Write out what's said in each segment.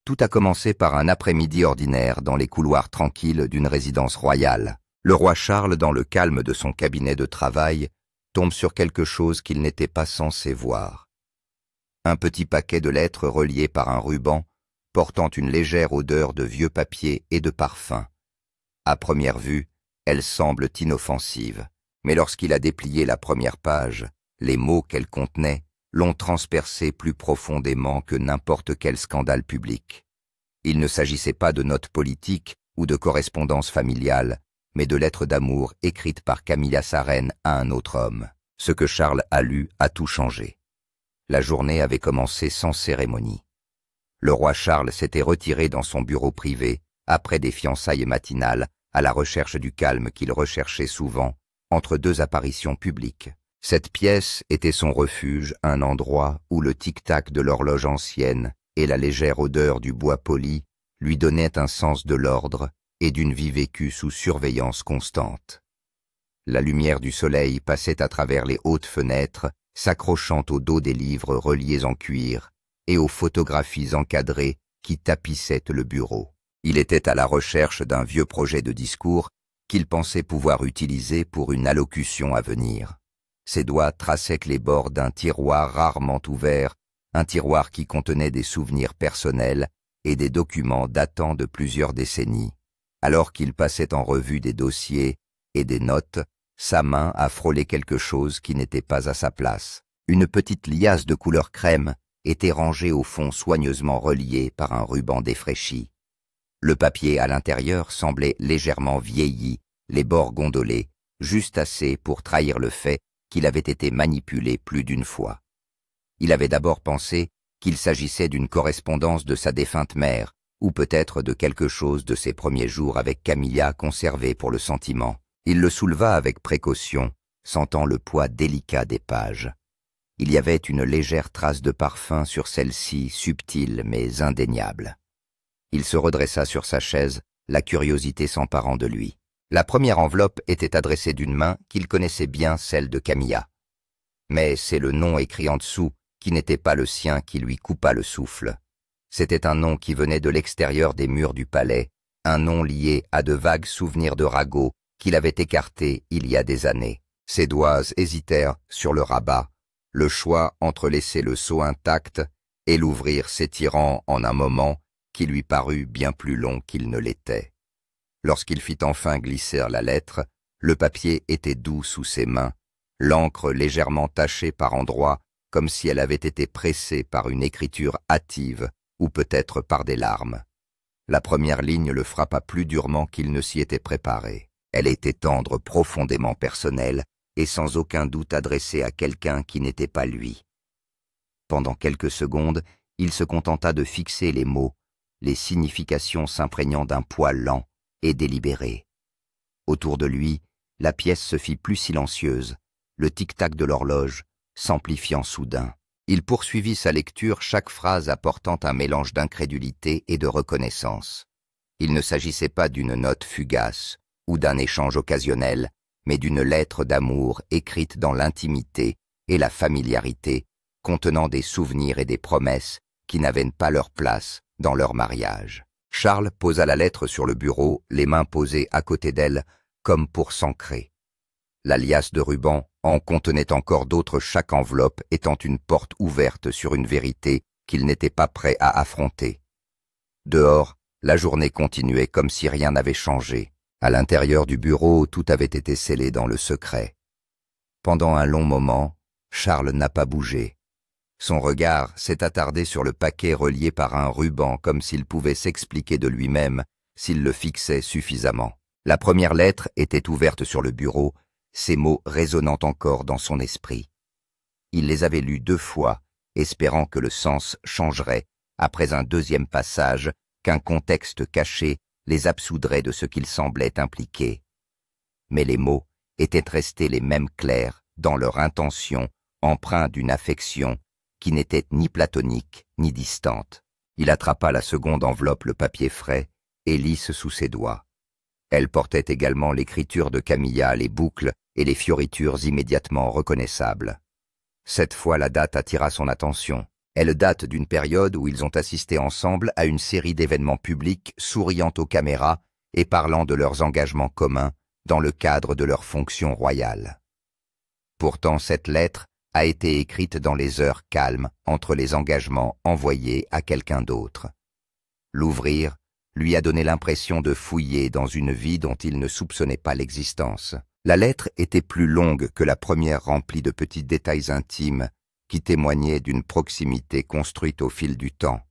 Tout a commencé par un après-midi ordinaire dans les couloirs tranquilles d'une résidence royale. Le roi Charles, dans le calme de son cabinet de travail, tombe sur quelque chose qu'il n'était pas censé voir. Un petit paquet de lettres reliées par un ruban, portant une légère odeur de vieux papier et de parfum. À première vue, elles semblent inoffensives, mais lorsqu'il a déplié la première page, les mots qu'elles contenaient l'ont transpercé plus profondément que n'importe quel scandale public. Il ne s'agissait pas de notes politiques ou de correspondances familiales, mais de lettres d'amour écrites par Camilla sa reine à un autre homme. Ce que Charles a lu a tout changé. La journée avait commencé sans cérémonie. Le roi Charles s'était retiré dans son bureau privé, après des fiançailles matinales, à la recherche du calme qu'il recherchait souvent, entre deux apparitions publiques. Cette pièce était son refuge, un endroit où le tic-tac de l'horloge ancienne et la légère odeur du bois poli lui donnaient un sens de l'ordre et d'une vie vécue sous surveillance constante. La lumière du soleil passait à travers les hautes fenêtres, s'accrochant au dos des livres reliés en cuir et aux photographies encadrées qui tapissaient le bureau. Il était à la recherche d'un vieux projet de discours qu'il pensait pouvoir utiliser pour une allocution à venir. Ses doigts traçaient les bords d'un tiroir rarement ouvert, un tiroir qui contenait des souvenirs personnels et des documents datant de plusieurs décennies. Alors qu'il passait en revue des dossiers et des notes, sa main a frôlé quelque chose qui n'était pas à sa place. Une petite liasse de couleur crème était rangée au fond soigneusement reliée par un ruban défraîchi. Le papier à l'intérieur semblait légèrement vieilli, les bords gondolés, juste assez pour trahir le fait qu'il avait été manipulé plus d'une fois. Il avait d'abord pensé qu'il s'agissait d'une correspondance de sa défunte mère, ou peut-être de quelque chose de ses premiers jours avec Camilla conservé pour le sentiment. Il le souleva avec précaution, sentant le poids délicat des pages. Il y avait une légère trace de parfum sur celle-ci, subtile mais indéniable. Il se redressa sur sa chaise, la curiosité s'emparant de lui. La première enveloppe était adressée d'une main qu'il connaissait bien, celle de Camilla. Mais c'est le nom écrit en dessous, qui n'était pas le sien, qui lui coupa le souffle. C'était un nom qui venait de l'extérieur des murs du palais, un nom lié à de vagues souvenirs de ragots qu'il avait écartés il y a des années. Ses doigts hésitèrent sur le rabat, le choix entre laisser le sceau intact et l'ouvrir s'étirant en un moment qui lui parut bien plus long qu'il ne l'était. Lorsqu'il fit enfin glisser la lettre, le papier était doux sous ses mains, l'encre légèrement tachée par endroits, comme si elle avait été pressée par une écriture hâtive ou peut-être par des larmes. La première ligne le frappa plus durement qu'il ne s'y était préparé. Elle était tendre, profondément personnelle et sans aucun doute adressée à quelqu'un qui n'était pas lui. Pendant quelques secondes, il se contenta de fixer les mots, les significations s'imprégnant d'un poids lent et délibéré. Autour de lui, la pièce se fit plus silencieuse, le tic-tac de l'horloge s'amplifiant soudain. Il poursuivit sa lecture, chaque phrase apportant un mélange d'incrédulité et de reconnaissance. Il ne s'agissait pas d'une note fugace ou d'un échange occasionnel, mais d'une lettre d'amour écrite dans l'intimité et la familiarité, contenant des souvenirs et des promesses qui n'avaient pas leur place dans leur mariage. Charles posa la lettre sur le bureau, les mains posées à côté d'elle, comme pour s'ancrer. La liasse de ruban en contenait encore d'autres, chaque enveloppe étant une porte ouverte sur une vérité qu'il n'était pas prêt à affronter. Dehors, la journée continuait comme si rien n'avait changé. À l'intérieur du bureau, tout avait été scellé dans le secret. Pendant un long moment, Charles n'a pas bougé. Son regard s'est attardé sur le paquet relié par un ruban, comme s'il pouvait s'expliquer de lui-même s'il le fixait suffisamment. La première lettre était ouverte sur le bureau, ces mots résonnant encore dans son esprit. Il les avait lus 2 fois, espérant que le sens changerait après un deuxième passage, qu'un contexte caché les absoudrait de ce qu'ils semblaient impliquer. Mais les mots étaient restés les mêmes clairs dans leur intention, empreints d'une affection qui n'était ni platonique ni distante. Il attrapa la seconde enveloppe, le papier frais et lisse sous ses doigts. Elle portait également l'écriture de Camilla, les boucles et les fioritures immédiatement reconnaissables. Cette fois, la date attira son attention. Elle date d'une période où ils ont assisté ensemble à une série d'événements publics souriant aux caméras et parlant de leurs engagements communs dans le cadre de leur fonction royale. Pourtant, cette lettre a été écrite dans les heures calmes entre les engagements envoyés à quelqu'un d'autre. L'ouvrir lui a donné l'impression de fouiller dans une vie dont il ne soupçonnait pas l'existence. La lettre était plus longue que la première, remplie de petits détails intimes qui témoignaient d'une proximité construite au fil du temps.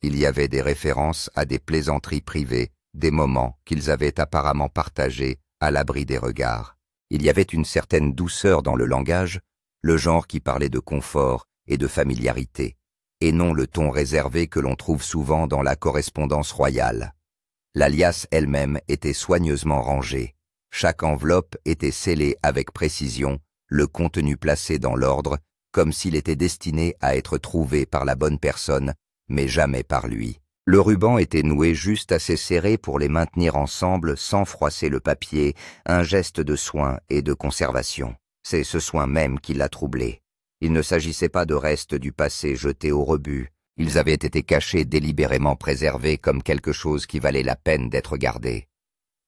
Il y avait des références à des plaisanteries privées, des moments qu'ils avaient apparemment partagés à l'abri des regards. Il y avait une certaine douceur dans le langage, le genre qui parlait de confort et de familiarité, et non le ton réservé que l'on trouve souvent dans la correspondance royale. La liasse elle-même était soigneusement rangée. Chaque enveloppe était scellée avec précision, le contenu placé dans l'ordre, comme s'il était destiné à être trouvé par la bonne personne, mais jamais par lui. Le ruban était noué juste assez serré pour les maintenir ensemble sans froisser le papier, un geste de soin et de conservation. C'est ce soin même qui l'a troublé. Il ne s'agissait pas de restes du passé jetés au rebut. Ils avaient été cachés, délibérément préservés comme quelque chose qui valait la peine d'être gardé.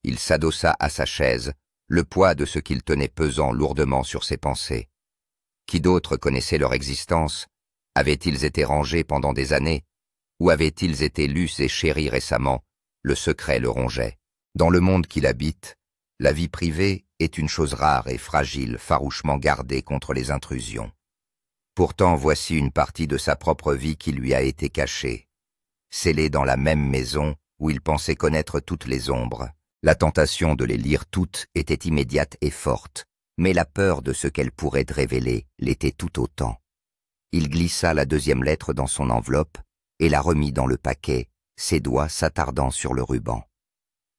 Il s'adossa à sa chaise, le poids de ce qu'il tenait pesant lourdement sur ses pensées. Qui d'autre connaissait leur existence? Avaient-ils été rangés pendant des années? Ou avaient-ils été lus et chéris récemment? Le secret le rongeait. Dans le monde qu'il habite, la vie privée est une chose rare et fragile, farouchement gardée contre les intrusions. Pourtant, voici une partie de sa propre vie qui lui a été cachée, scellée dans la même maison où il pensait connaître toutes les ombres. La tentation de les lire toutes était immédiate et forte, mais la peur de ce qu'elles pourraient révéler l'était tout autant. Il glissa la deuxième lettre dans son enveloppe et la remit dans le paquet, ses doigts s'attardant sur le ruban.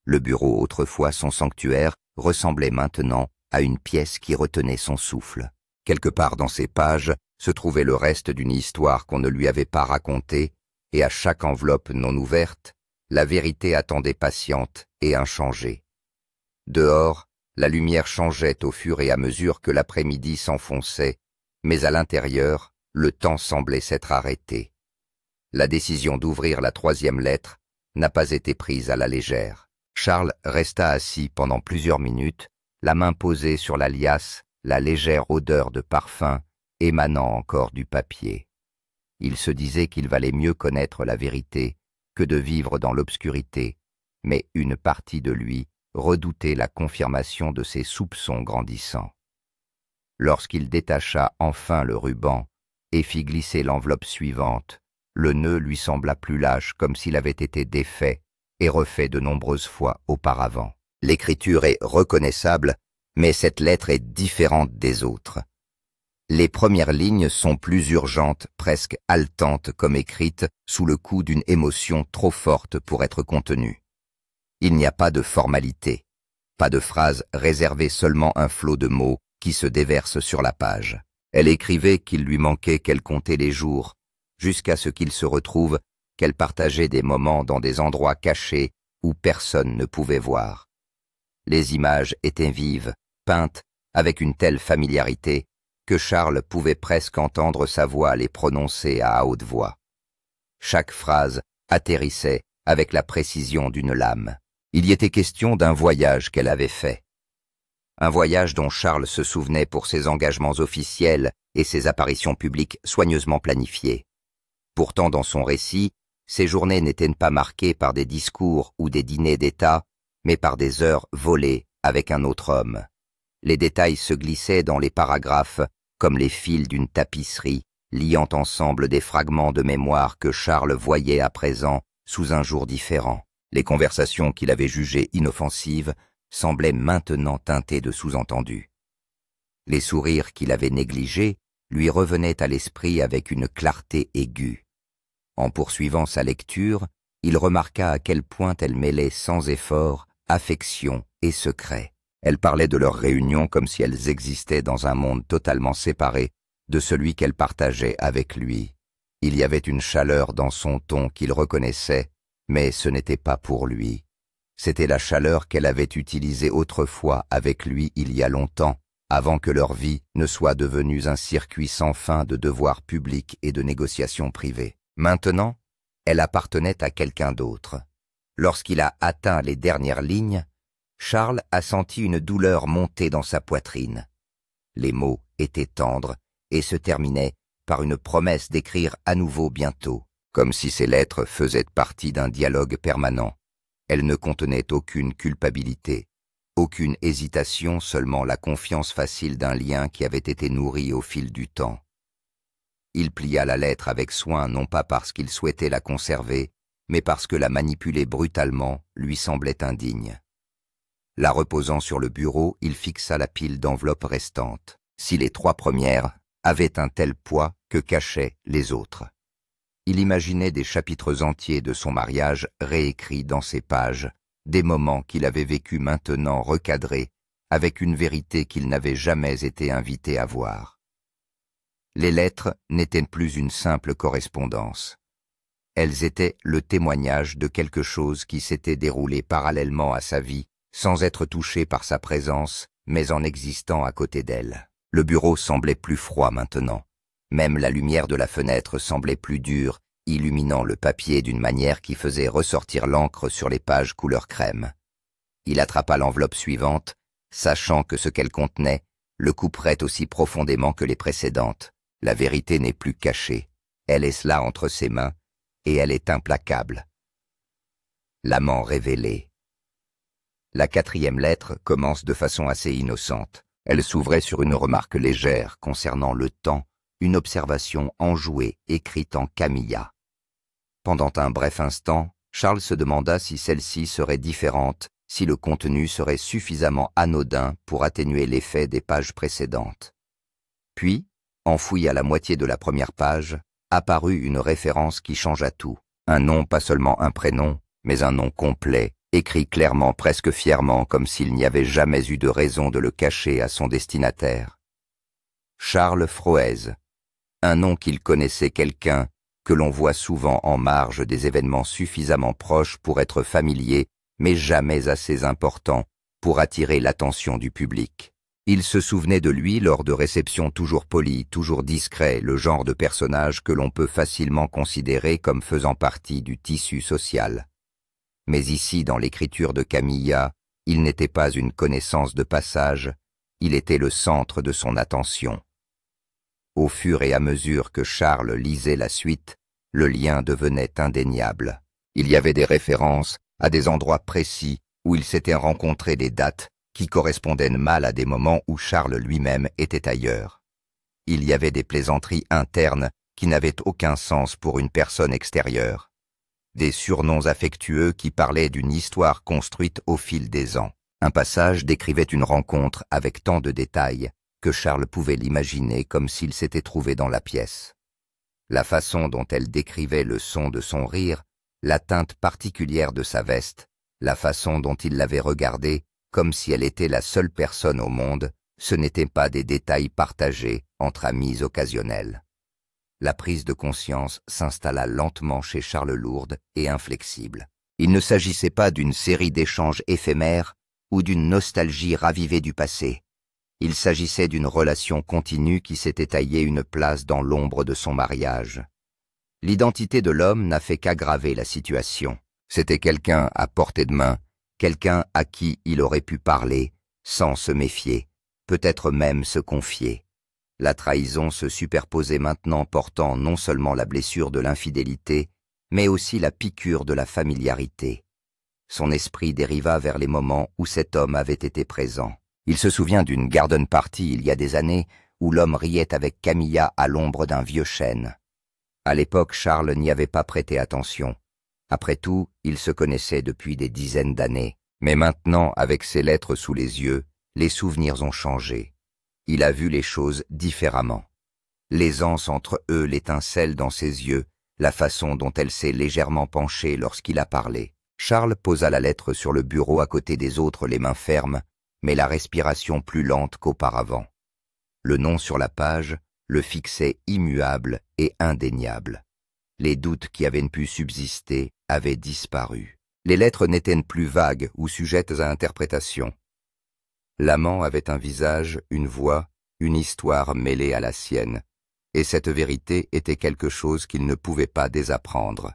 Le bureau, autrefois son sanctuaire, ressemblait maintenant à une pièce qui retenait son souffle. Quelque part dans ces pages se trouvait le reste d'une histoire qu'on ne lui avait pas racontée, et à chaque enveloppe non ouverte, la vérité attendait patiente et inchangée. Dehors, la lumière changeait au fur et à mesure que l'après-midi s'enfonçait, mais à l'intérieur, le temps semblait s'être arrêté. La décision d'ouvrir la troisième lettre n'a pas été prise à la légère. Charles resta assis pendant plusieurs minutes, la main posée sur la liasse, la légère odeur de parfum émanant encore du papier. Il se disait qu'il valait mieux connaître la vérité que de vivre dans l'obscurité, mais une partie de lui redoutait la confirmation de ses soupçons grandissants. Lorsqu'il détacha enfin le ruban et fit glisser l'enveloppe suivante, le nœud lui sembla plus lâche, comme s'il avait été défait et refait de nombreuses fois auparavant. L'écriture est reconnaissable, mais cette lettre est différente des autres. Les premières lignes sont plus urgentes, presque haletantes comme écrites, sous le coup d'une émotion trop forte pour être contenue. Il n'y a pas de formalité, pas de phrase réservée, seulement un flot de mots qui se déverse sur la page. Elle écrivait qu'il lui manquait qu'elle comptait les jours, jusqu'à ce qu'il se retrouve qu'elle partageait des moments dans des endroits cachés où personne ne pouvait voir. Les images étaient vives, peintes avec une telle familiarité que Charles pouvait presque entendre sa voix les prononcer à haute voix. Chaque phrase atterrissait avec la précision d'une lame. Il y était question d'un voyage qu'elle avait fait. Un voyage dont Charles se souvenait pour ses engagements officiels et ses apparitions publiques soigneusement planifiées. Pourtant, dans son récit, ces journées n'étaient pas marquées par des discours ou des dîners d'État, mais par des heures volées avec un autre homme. Les détails se glissaient dans les paragraphes comme les fils d'une tapisserie, liant ensemble des fragments de mémoire que Charles voyait à présent sous un jour différent. Les conversations qu'il avait jugées inoffensives semblaient maintenant teintées de sous-entendus. Les sourires qu'il avait négligés lui revenaient à l'esprit avec une clarté aiguë. En poursuivant sa lecture, il remarqua à quel point elle mêlait sans effort affection et secret. Elle parlait de leurs réunions comme si elles existaient dans un monde totalement séparé de celui qu'elle partageait avec lui. Il y avait une chaleur dans son ton qu'il reconnaissait, mais ce n'était pas pour lui. C'était la chaleur qu'elle avait utilisée autrefois avec lui il y a longtemps, avant que leur vie ne soit devenue un circuit sans fin de devoirs publics et de négociations privées. Maintenant, elle appartenait à quelqu'un d'autre. Lorsqu'il a atteint les dernières lignes, Charles a senti une douleur monter dans sa poitrine. Les mots étaient tendres et se terminaient par une promesse d'écrire à nouveau bientôt, comme si ces lettres faisaient partie d'un dialogue permanent. Elles ne contenaient aucune culpabilité, aucune hésitation, seulement la confiance facile d'un lien qui avait été nourri au fil du temps. Il plia la lettre avec soin, non pas parce qu'il souhaitait la conserver, mais parce que la manipuler brutalement lui semblait indigne. La reposant sur le bureau, il fixa la pile d'enveloppes restantes. Si les 3 premières avaient un tel poids que cachaient les autres. Il imaginait des chapitres entiers de son mariage réécrits dans ces pages, des moments qu'il avait vécus maintenant recadrés, avec une vérité qu'il n'avait jamais été invité à voir. Les lettres n'étaient plus une simple correspondance. Elles étaient le témoignage de quelque chose qui s'était déroulé parallèlement à sa vie, sans être touché par sa présence, mais en existant à côté d'elle. Le bureau semblait plus froid maintenant. Même la lumière de la fenêtre semblait plus dure, illuminant le papier d'une manière qui faisait ressortir l'encre sur les pages couleur crème. Il attrapa l'enveloppe suivante, sachant que ce qu'elle contenait le couperait aussi profondément que les précédentes. La vérité n'est plus cachée. Elle est là entre ses mains, et elle est implacable. L'amant révélé. La 4e lettre commence de façon assez innocente. Elle s'ouvrait sur une remarque légère concernant le temps, une observation enjouée écrite en Camilla. Pendant un bref instant, Charles se demanda si celle-ci serait différente, si le contenu serait suffisamment anodin pour atténuer l'effet des pages précédentes. Puis, enfoui à la moitié de la première page, apparut une référence qui changea tout. Un nom, pas seulement un prénom, mais un nom complet, écrit clairement, presque fièrement, comme s'il n'y avait jamais eu de raison de le cacher à son destinataire. Charles Froez, un nom qu'il connaissait, quelqu'un que l'on voit souvent en marge des événements suffisamment proches pour être familier, mais jamais assez important pour attirer l'attention du public. Il se souvenait de lui lors de réceptions toujours polies, toujours discrets, le genre de personnage que l'on peut facilement considérer comme faisant partie du tissu social. Mais ici, dans l'écriture de Camilla, il n'était pas une connaissance de passage, il était le centre de son attention. Au fur et à mesure que Charles lisait la suite, le lien devenait indéniable. Il y avait des références à des endroits précis où ils s'étaient rencontrés, des dates qui correspondaient mal à des moments où Charles lui-même était ailleurs. Il y avait des plaisanteries internes qui n'avaient aucun sens pour une personne extérieure. Des surnoms affectueux qui parlaient d'une histoire construite au fil des ans. Un passage décrivait une rencontre avec tant de détails que Charles pouvait l'imaginer comme s'il s'était trouvé dans la pièce. La façon dont elle décrivait le son de son rire, la teinte particulière de sa veste, la façon dont il l'avait regardée, comme si elle était la seule personne au monde, ce n'étaient pas des détails partagés entre amis occasionnels. La prise de conscience s'installa lentement chez Charles, lourde et inflexible. Il ne s'agissait pas d'une série d'échanges éphémères ou d'une nostalgie ravivée du passé. Il s'agissait d'une relation continue qui s'était taillée une place dans l'ombre de son mariage. L'identité de l'homme n'a fait qu'aggraver la situation. C'était quelqu'un à portée de main, quelqu'un à qui il aurait pu parler, sans se méfier, peut-être même se confier. La trahison se superposait maintenant, portant non seulement la blessure de l'infidélité, mais aussi la piqûre de la familiarité. Son esprit dériva vers les moments où cet homme avait été présent. Il se souvient d'une garden party il y a des années où l'homme riait avec Camilla à l'ombre d'un vieux chêne. À l'époque, Charles n'y avait pas prêté attention. Après tout, ils se connaissaient depuis des dizaines d'années. Mais maintenant, avec ses lettres sous les yeux, les souvenirs ont changé. Il a vu les choses différemment. L'aisance entre eux, l'étincelle dans ses yeux, la façon dont elle s'est légèrement penchée lorsqu'il a parlé. Charles posa la lettre sur le bureau à côté des autres, les mains fermes, mais la respiration plus lente qu'auparavant. Le nom sur la page le fixait immuable et indéniable. Les doutes qui avaient pu subsister avaient disparu. Les lettres n'étaient plus vagues ou sujettes à interprétation. L'amant avait un visage, une voix, une histoire mêlée à la sienne, et cette vérité était quelque chose qu'il ne pouvait pas désapprendre.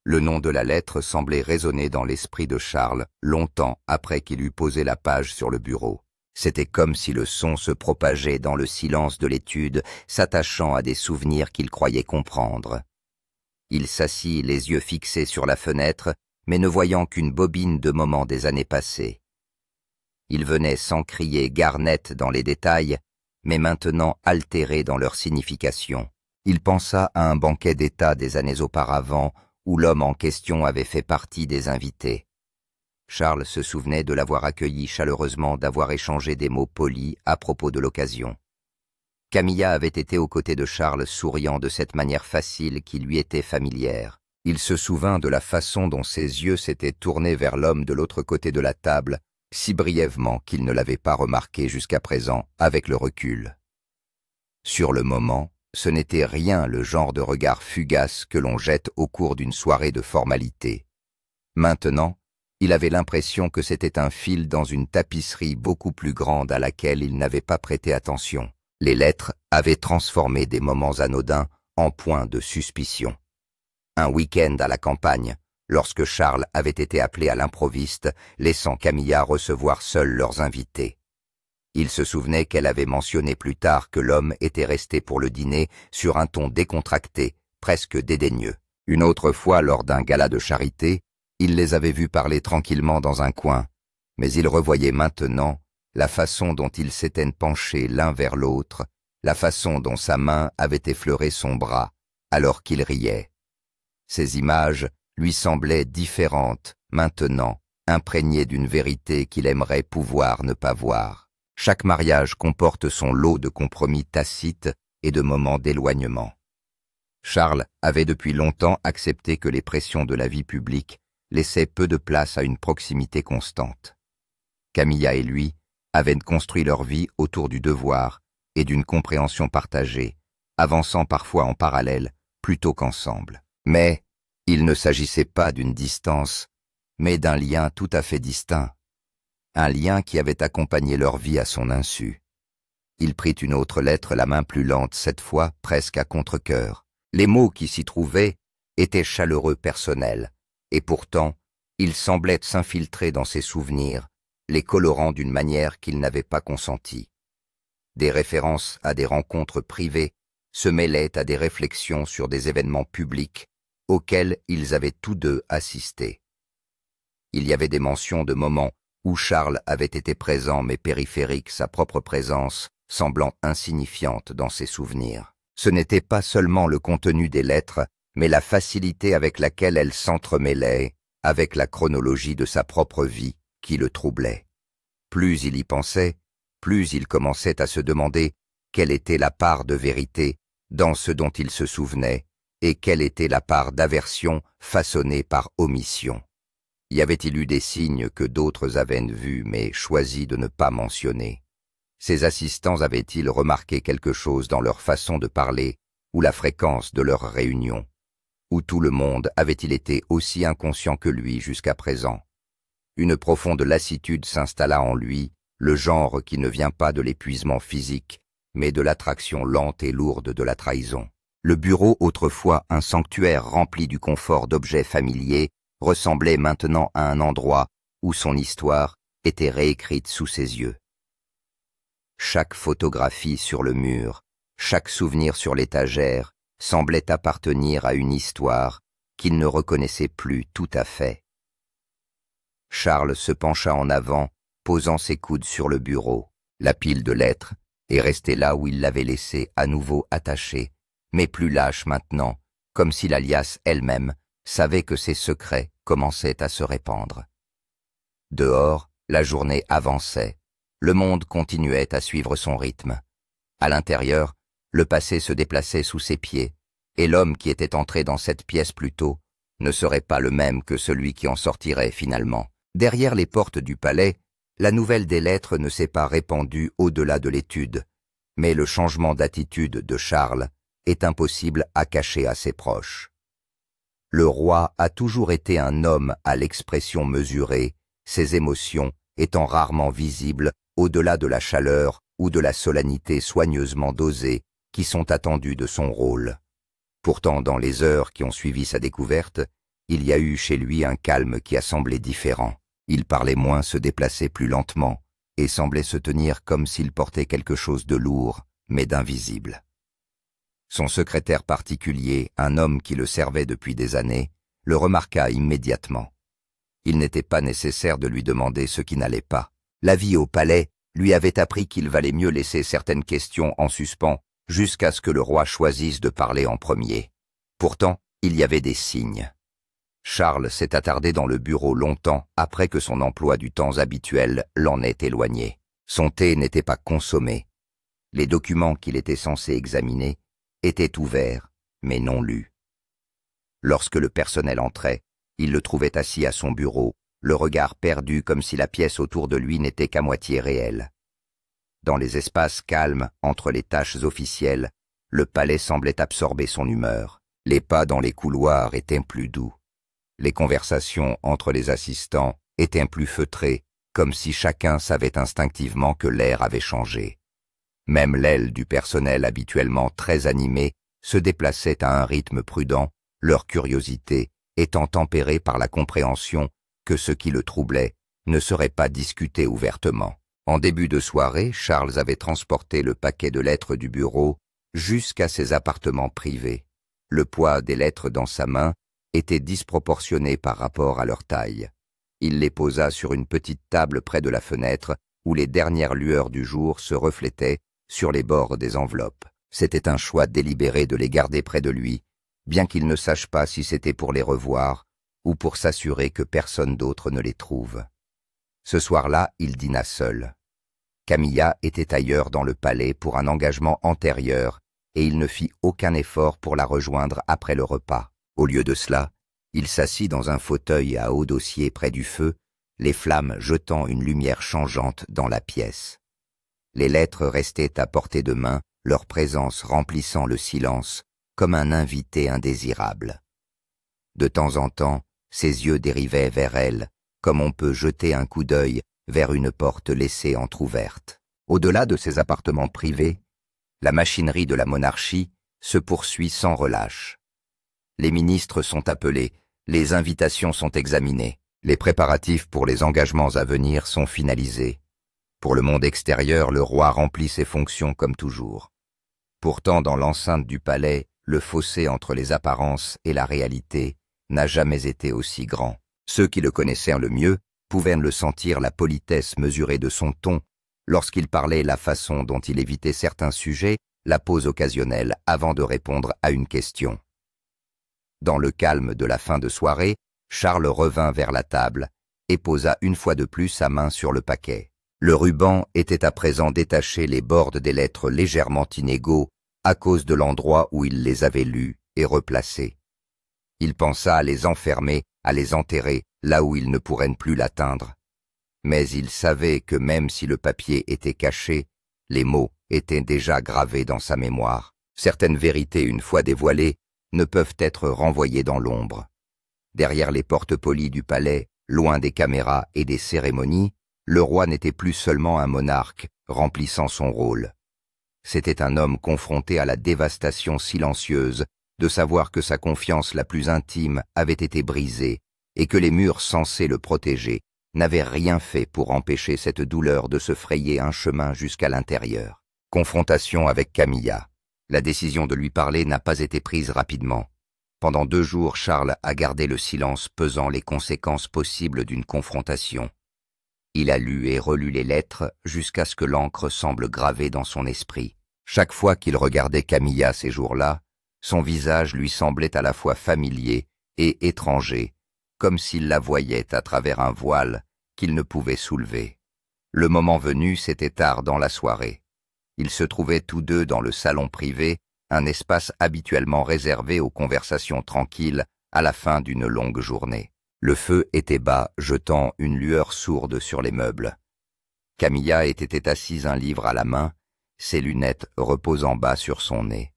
Le nom de la lettre semblait résonner dans l'esprit de Charles longtemps après qu'il eut posé la page sur le bureau. C'était comme si le son se propageait dans le silence de l'étude, s'attachant à des souvenirs qu'il croyait comprendre. Il s'assit, les yeux fixés sur la fenêtre, mais ne voyant qu'une bobine de moments des années passées. Il venait sans crier gare nette dans les détails, mais maintenant altéré dans leur signification. Il pensa à un banquet d'État des années auparavant, où l'homme en question avait fait partie des invités. Charles se souvenait de l'avoir accueilli chaleureusement, d'avoir échangé des mots polis à propos de l'occasion. Camilla avait été aux côtés de Charles souriant de cette manière facile qui lui était familière. Il se souvint de la façon dont ses yeux s'étaient tournés vers l'homme de l'autre côté de la table, si brièvement qu'il ne l'avait pas remarqué jusqu'à présent avec le recul. Sur le moment, ce n'était rien le genre de regard fugace que l'on jette au cours d'une soirée de formalité. Maintenant, il avait l'impression que c'était un fil dans une tapisserie beaucoup plus grande à laquelle il n'avait pas prêté attention. Les lettres avaient transformé des moments anodins en points de suspicion. Un week-end à la campagne, lorsque Charles avait été appelé à l'improviste, laissant Camilla recevoir seule leurs invités. Il se souvenait qu'elle avait mentionné plus tard que l'homme était resté pour le dîner sur un ton décontracté, presque dédaigneux. Une autre fois, lors d'un gala de charité, il les avait vus parler tranquillement dans un coin, mais il revoyait maintenant la façon dont ils s'étaient penchés l'un vers l'autre, la façon dont sa main avait effleuré son bras, alors qu'il riait. Ces images lui semblaient différentes, maintenant, imprégnées d'une vérité qu'il aimerait pouvoir ne pas voir. Chaque mariage comporte son lot de compromis tacites et de moments d'éloignement. Charles avait depuis longtemps accepté que les pressions de la vie publique laissaient peu de place à une proximité constante. Camilla et lui avaient construit leur vie autour du devoir et d'une compréhension partagée, avançant parfois en parallèle plutôt qu'ensemble. Mais il ne s'agissait pas d'une distance, mais d'un lien tout à fait distinct. Un lien qui avait accompagné leur vie à son insu. Il prit une autre lettre, la main plus lente cette fois, presque à contre-cœur. Les mots qui s'y trouvaient étaient chaleureux, personnels, et pourtant, ils semblaient s'infiltrer dans ses souvenirs, les colorant d'une manière qu'il n'avait pas consentie. Des références à des rencontres privées se mêlaient à des réflexions sur des événements publics auxquels ils avaient tous deux assisté. Il y avait des mentions de moments où Charles avait été présent mais périphérique, sa propre présence semblant insignifiante dans ses souvenirs. Ce n'était pas seulement le contenu des lettres, mais la facilité avec laquelle elles s'entremêlaient avec la chronologie de sa propre vie qui le troublait. Plus il y pensait, plus il commençait à se demander quelle était la part de vérité dans ce dont il se souvenait et quelle était la part d'aversion façonnée par omission. Y avait-il eu des signes que d'autres avaient vus mais choisi de ne pas mentionner? Ses assistants avaient-ils remarqué quelque chose dans leur façon de parler ou la fréquence de leurs réunions? Ou tout le monde avait-il été aussi inconscient que lui jusqu'à présent? Une profonde lassitude s'installa en lui, le genre qui ne vient pas de l'épuisement physique, mais de l'attraction lente et lourde de la trahison. Le bureau, autrefois un sanctuaire rempli du confort d'objets familiers, ressemblait maintenant à un endroit où son histoire était réécrite sous ses yeux. Chaque photographie sur le mur, chaque souvenir sur l'étagère semblait appartenir à une histoire qu'il ne reconnaissait plus tout à fait. Charles se pencha en avant, posant ses coudes sur le bureau. La pile de lettres est restée là où il l'avait laissée, à nouveau attachée, mais plus lâche maintenant, comme si la liasse elle-même savait que ses secrets commençaient à se répandre. Dehors, la journée avançait. Le monde continuait à suivre son rythme. À l'intérieur, le passé se déplaçait sous ses pieds, et l'homme qui était entré dans cette pièce plus tôt ne serait pas le même que celui qui en sortirait finalement. Derrière les portes du palais, la nouvelle des lettres ne s'est pas répandue au-delà de l'étude, mais le changement d'attitude de Charles est impossible à cacher à ses proches. Le roi a toujours été un homme à l'expression mesurée, ses émotions étant rarement visibles au-delà de la chaleur ou de la solennité soigneusement dosée qui sont attendues de son rôle. Pourtant, dans les heures qui ont suivi sa découverte, il y a eu chez lui un calme qui a semblé différent. Il parlait moins, se déplaçait plus lentement, et semblait se tenir comme s'il portait quelque chose de lourd, mais d'invisible. Son secrétaire particulier, un homme qui le servait depuis des années, le remarqua immédiatement. Il n'était pas nécessaire de lui demander ce qui n'allait pas. La vie au palais lui avait appris qu'il valait mieux laisser certaines questions en suspens jusqu'à ce que le roi choisisse de parler en premier. Pourtant, il y avait des signes. Charles s'est attardé dans le bureau longtemps après que son emploi du temps habituel l'en ait éloigné. Son thé n'était pas consommé. Les documents qu'il était censé examiner étaient ouverts, mais non lus. Lorsque le personnel entrait, il le trouvait assis à son bureau, le regard perdu comme si la pièce autour de lui n'était qu'à moitié réelle. Dans les espaces calmes entre les tâches officielles, le palais semblait absorber son humeur. Les pas dans les couloirs étaient plus doux. Les conversations entre les assistants étaient plus feutrées, comme si chacun savait instinctivement que l'air avait changé. Même l'aile du personnel habituellement très animé se déplaçait à un rythme prudent, leur curiosité étant tempérée par la compréhension que ce qui le troublait ne serait pas discuté ouvertement. En début de soirée, Charles avait transporté le paquet de lettres du bureau jusqu'à ses appartements privés. Le poids des lettres dans sa main était disproportionné par rapport à leur taille. Il les posa sur une petite table près de la fenêtre où les dernières lueurs du jour se reflétaient sur les bords des enveloppes. C'était un choix délibéré de les garder près de lui, bien qu'il ne sache pas si c'était pour les revoir ou pour s'assurer que personne d'autre ne les trouve. Ce soir-là, il dîna seul. Camilla était ailleurs dans le palais pour un engagement antérieur et il ne fit aucun effort pour la rejoindre après le repas. Au lieu de cela, il s'assit dans un fauteuil à haut dossier près du feu, les flammes jetant une lumière changeante dans la pièce. Les lettres restaient à portée de main, leur présence remplissant le silence comme un invité indésirable. De temps en temps, ses yeux dérivaient vers elle, comme on peut jeter un coup d'œil vers une porte laissée entr'ouverte. Au-delà de ses appartements privés, la machinerie de la monarchie se poursuit sans relâche. Les ministres sont appelés, les invitations sont examinées, les préparatifs pour les engagements à venir sont finalisés. Pour le monde extérieur, le roi remplit ses fonctions comme toujours. Pourtant, dans l'enceinte du palais, le fossé entre les apparences et la réalité n'a jamais été aussi grand. Ceux qui le connaissaient le mieux pouvaient le sentir la politesse mesurée de son ton lorsqu'il parlait, la façon dont il évitait certains sujets, la pause occasionnelle avant de répondre à une question. Dans le calme de la fin de soirée, Charles revint vers la table et posa une fois de plus sa main sur le paquet. Le ruban était à présent détaché, les bords des lettres légèrement inégaux à cause de l'endroit où il les avait lues et replacées. Il pensa à les enfermer, à les enterrer, là où ils ne pourraient plus l'atteindre. Mais il savait que même si le papier était caché, les mots étaient déjà gravés dans sa mémoire. Certaines vérités, une fois dévoilées, ne peuvent être renvoyées dans l'ombre. Derrière les portes polies du palais, loin des caméras et des cérémonies, le roi n'était plus seulement un monarque remplissant son rôle. C'était un homme confronté à la dévastation silencieuse de savoir que sa confiance la plus intime avait été brisée et que les murs censés le protéger n'avaient rien fait pour empêcher cette douleur de se frayer un chemin jusqu'à l'intérieur. Confrontation avec Camilla. La décision de lui parler n'a pas été prise rapidement. Pendant 2 jours, Charles a gardé le silence pesant les conséquences possibles d'une confrontation. Il a lu et relu les lettres jusqu'à ce que l'encre semble gravée dans son esprit. Chaque fois qu'il regardait Camilla ces jours-là, son visage lui semblait à la fois familier et étranger, comme s'il la voyait à travers un voile qu'il ne pouvait soulever. Le moment venu, c'était tard dans la soirée. Ils se trouvaient tous deux dans le salon privé, un espace habituellement réservé aux conversations tranquilles à la fin d'une longue journée. Le feu était bas, jetant une lueur sourde sur les meubles. Camilla était assise, un livre à la main, ses lunettes reposant bas sur son nez.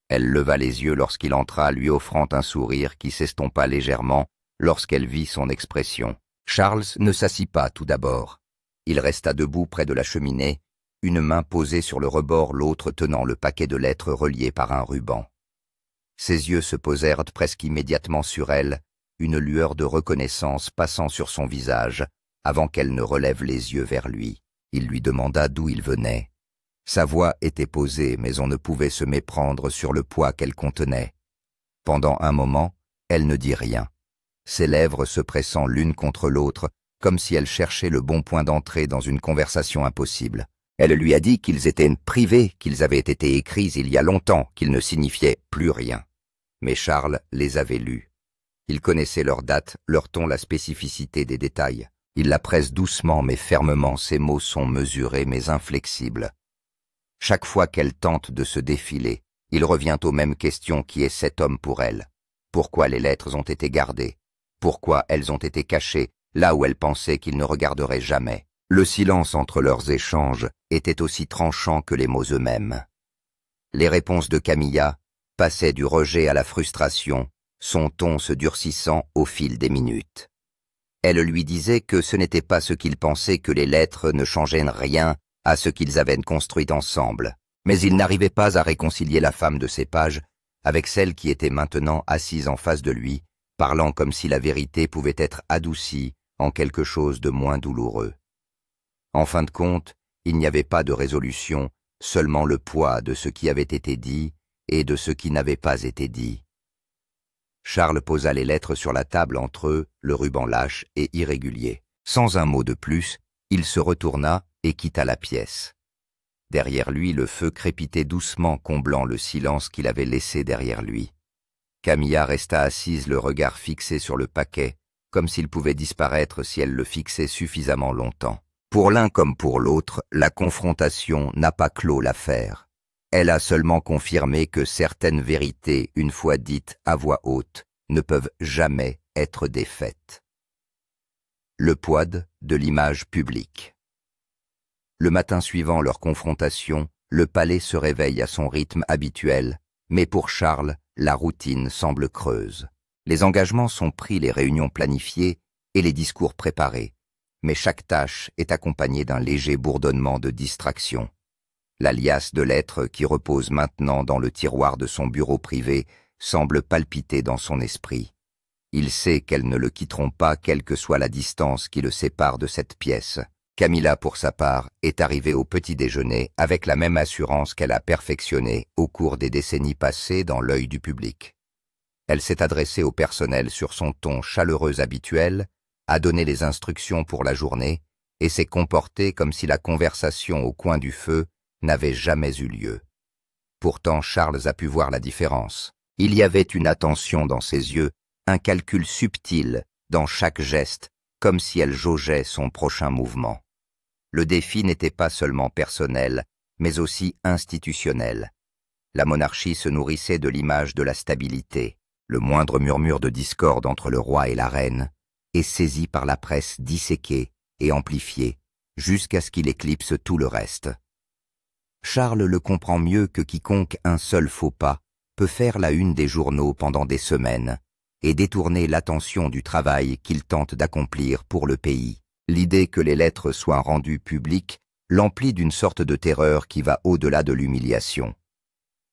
Elle leva les yeux lorsqu'il entra, lui offrant un sourire qui s'estompa légèrement lorsqu'elle vit son expression. Charles ne s'assit pas tout d'abord. Il resta debout près de la cheminée, une main posée sur le rebord, l'autre tenant le paquet de lettres relié par un ruban. Ses yeux se posèrent presque immédiatement sur elle, une lueur de reconnaissance passant sur son visage, avant qu'elle ne relève les yeux vers lui. Il lui demanda d'où il venait. Sa voix était posée, mais on ne pouvait se méprendre sur le poids qu'elle contenait. Pendant un moment, elle ne dit rien, ses lèvres se pressant l'une contre l'autre, comme si elle cherchait le bon point d'entrée dans une conversation impossible. Elle lui a dit qu'ils étaient privés, qu'ils avaient été écrits il y a longtemps, qu'ils ne signifiaient plus rien. Mais Charles les avait lus. Il connaissait leur date, leur ton, la spécificité des détails. Il la presse doucement mais fermement, ses mots sont mesurés mais inflexibles. Chaque fois qu'elle tente de se défiler, il revient aux mêmes questions qui est cet homme pour elle. Pourquoi les lettres ont été gardées? Pourquoi elles ont été cachées là où elle pensait qu'il ne regarderait jamais? Le silence entre leurs échanges était aussi tranchant que les mots eux-mêmes. Les réponses de Camilla passaient du rejet à la frustration, son ton se durcissant au fil des minutes. Elle lui disait que ce n'était pas ce qu'il pensait, que les lettres ne changeaient rien à ce qu'ils avaient construit ensemble. Mais il n'arrivait pas à réconcilier la femme de ses pages avec celle qui était maintenant assise en face de lui, parlant comme si la vérité pouvait être adoucie en quelque chose de moins douloureux. En fin de compte, il n'y avait pas de résolution, seulement le poids de ce qui avait été dit et de ce qui n'avait pas été dit. Charles posa les lettres sur la table entre eux, le ruban lâche et irrégulier. Sans un mot de plus, il se retourna et quitta la pièce. Derrière lui, le feu crépitait doucement, comblant le silence qu'il avait laissé derrière lui. Camilla resta assise, le regard fixé sur le paquet, comme s'il pouvait disparaître si elle le fixait suffisamment longtemps. Pour l'un comme pour l'autre, la confrontation n'a pas clos l'affaire. Elle a seulement confirmé que certaines vérités, une fois dites à voix haute, ne peuvent jamais être défaites. Le poids de l'image publique. Le matin suivant leur confrontation, le palais se réveille à son rythme habituel, mais pour Charles, la routine semble creuse. Les engagements sont pris, les réunions planifiées et les discours préparés, mais chaque tâche est accompagnée d'un léger bourdonnement de distraction. La liasse de lettres qui repose maintenant dans le tiroir de son bureau privé semble palpiter dans son esprit. Il sait qu'elles ne le quitteront pas, quelle que soit la distance qui le sépare de cette pièce. Camilla, pour sa part, est arrivée au petit déjeuner avec la même assurance qu'elle a perfectionnée au cours des décennies passées dans l'œil du public. Elle s'est adressée au personnel sur son ton chaleureux habituel, a donné les instructions pour la journée et s'est comportée comme si la conversation au coin du feu n'avait jamais eu lieu. Pourtant, Charles a pu voir la différence. Il y avait une attention dans ses yeux, un calcul subtil dans chaque geste, comme si elle jaugeait son prochain mouvement. Le défi n'était pas seulement personnel, mais aussi institutionnel. La monarchie se nourrissait de l'image de la stabilité. Le moindre murmure de discorde entre le roi et la reine est saisi par la presse, disséqué et amplifié, jusqu'à ce qu'il éclipse tout le reste. Charles le comprend mieux que quiconque. Un seul faux pas peut faire la une des journaux pendant des semaines et détourner l'attention du travail qu'il tente d'accomplir pour le pays. L'idée que les lettres soient rendues publiques l'emplit d'une sorte de terreur qui va au-delà de l'humiliation.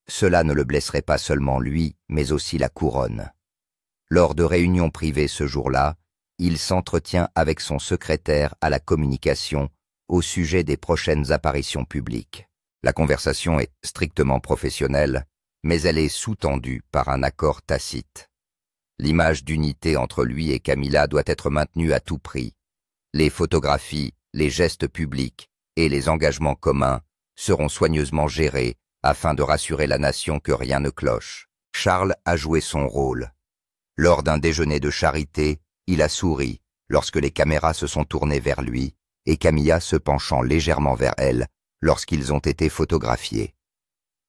Cela ne le blesserait pas seulement lui, mais aussi la couronne. Lors de réunions privées ce jour-là, il s'entretient avec son secrétaire à la communication au sujet des prochaines apparitions publiques. La conversation est strictement professionnelle, mais elle est sous-tendue par un accord tacite. L'image d'unité entre lui et Camilla doit être maintenue à tout prix. Les photographies, les gestes publics et les engagements communs seront soigneusement gérés afin de rassurer la nation que rien ne cloche. Charles a joué son rôle. Lors d'un déjeuner de charité, il a souri lorsque les caméras se sont tournées vers lui et Camilla se penchant légèrement vers elle lorsqu'ils ont été photographiés.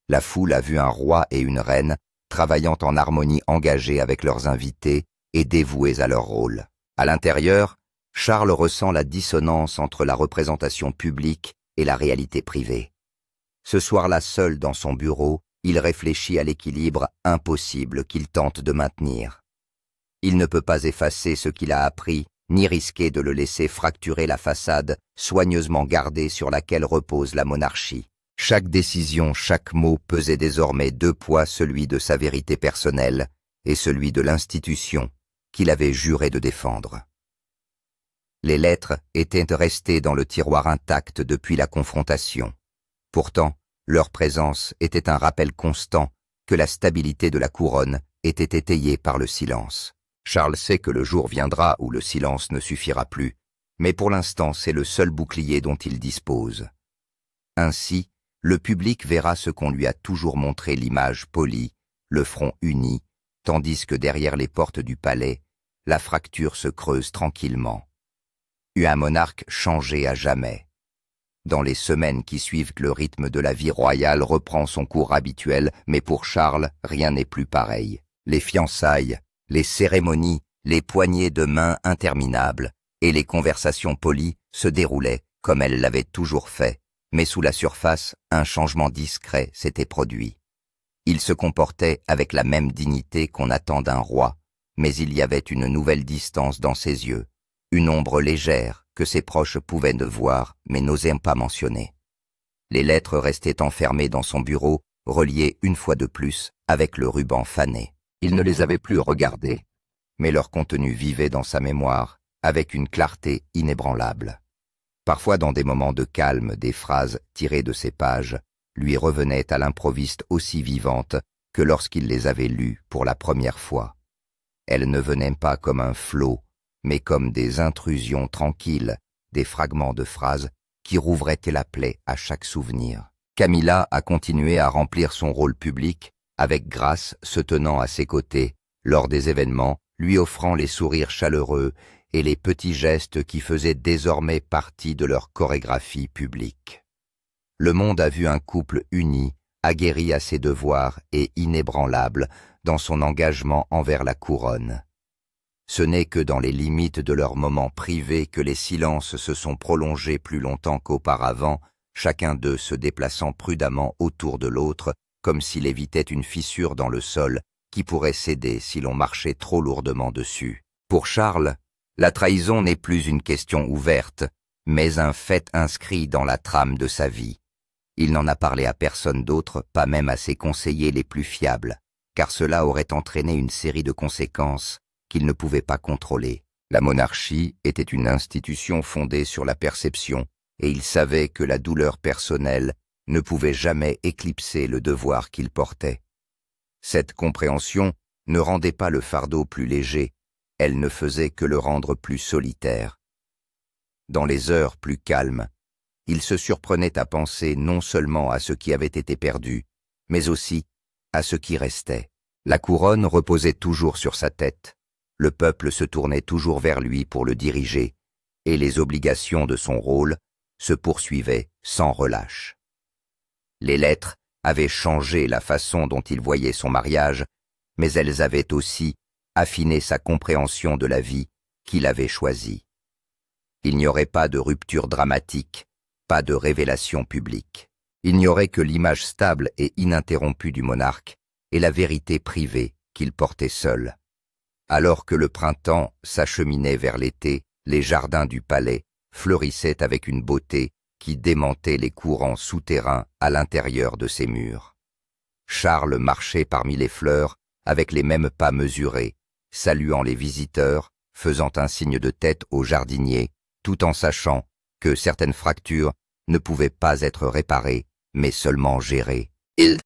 La foule a vu un roi et une reine travaillant en harmonie, engagés avec leurs invités et dévoués à leur rôle. À l'intérieur, Charles ressent la dissonance entre la représentation publique et la réalité privée. Ce soir-là, seul dans son bureau, il réfléchit à l'équilibre impossible qu'il tente de maintenir. Il ne peut pas effacer ce qu'il a appris ni risquer de le laisser fracturer la façade soigneusement gardée sur laquelle repose la monarchie. Chaque décision, chaque mot pesait désormais deux poids, celui de sa vérité personnelle et celui de l'institution qu'il avait juré de défendre. Les lettres étaient restées dans le tiroir intact depuis la confrontation. Pourtant, leur présence était un rappel constant que la stabilité de la couronne était étayée par le silence. Charles sait que le jour viendra où le silence ne suffira plus, mais pour l'instant c'est le seul bouclier dont il dispose. Ainsi, le public verra ce qu'on lui a toujours montré, l'image polie, le front uni, tandis que derrière les portes du palais, la fracture se creuse tranquillement. Un monarque changé à jamais. Dans les semaines qui suivent, le rythme de la vie royale reprend son cours habituel, mais pour Charles, rien n'est plus pareil. Les fiançailles, les cérémonies, les poignées de main interminables et les conversations polies se déroulaient comme elles l'avaient toujours fait, mais sous la surface, un changement discret s'était produit. Il se comportait avec la même dignité qu'on attend d'un roi, mais il y avait une nouvelle distance dans ses yeux, une ombre légère que ses proches pouvaient ne voir mais n'osaient pas mentionner. Les lettres restaient enfermées dans son bureau, reliées une fois de plus avec le ruban fané. Il ne les avait plus regardées, mais leur contenu vivait dans sa mémoire avec une clarté inébranlable. Parfois, dans des moments de calme, des phrases tirées de ces pages lui revenaient à l'improviste aussi vivantes que lorsqu'il les avait lues pour la première fois. Elles ne venaient pas comme un flot, mais comme des intrusions tranquilles, des fragments de phrases qui rouvraient la plaie à chaque souvenir. Camilla a continué à remplir son rôle public, avec grâce se tenant à ses côtés, lors des événements, lui offrant les sourires chaleureux et les petits gestes qui faisaient désormais partie de leur chorégraphie publique. Le monde a vu un couple uni, aguerri à ses devoirs et inébranlable dans son engagement envers la couronne. Ce n'est que dans les limites de leurs moments privés que les silences se sont prolongés plus longtemps qu'auparavant, chacun d'eux se déplaçant prudemment autour de l'autre, comme s'il évitait une fissure dans le sol qui pourrait céder si l'on marchait trop lourdement dessus. Pour Charles, la trahison n'est plus une question ouverte, mais un fait inscrit dans la trame de sa vie. Il n'en a parlé à personne d'autre, pas même à ses conseillers les plus fiables, car cela aurait entraîné une série de conséquences qu'il ne pouvait pas contrôler. La monarchie était une institution fondée sur la perception, et il savait que la douleur personnelle ne pouvait jamais éclipser le devoir qu'il portait. Cette compréhension ne rendait pas le fardeau plus léger, elle ne faisait que le rendre plus solitaire. Dans les heures plus calmes, il se surprenait à penser non seulement à ce qui avait été perdu, mais aussi à ce qui restait. La couronne reposait toujours sur sa tête, le peuple se tournait toujours vers lui pour le diriger, et les obligations de son rôle se poursuivaient sans relâche. Les lettres avaient changé la façon dont il voyait son mariage, mais elles avaient aussi affiné sa compréhension de la vie qu'il avait choisie. Il n'y aurait pas de rupture dramatique, pas de révélation publique. Il n'y aurait que l'image stable et ininterrompue du monarque et la vérité privée qu'il portait seul. Alors que le printemps s'acheminait vers l'été, les jardins du palais fleurissaient avec une beauté qui démentait les courants souterrains à l'intérieur de ses murs. Charles marchait parmi les fleurs avec les mêmes pas mesurés, saluant les visiteurs, faisant un signe de tête aux jardiniers, tout en sachant que certaines fractures ne pouvaient pas être réparées, mais seulement gérées. Il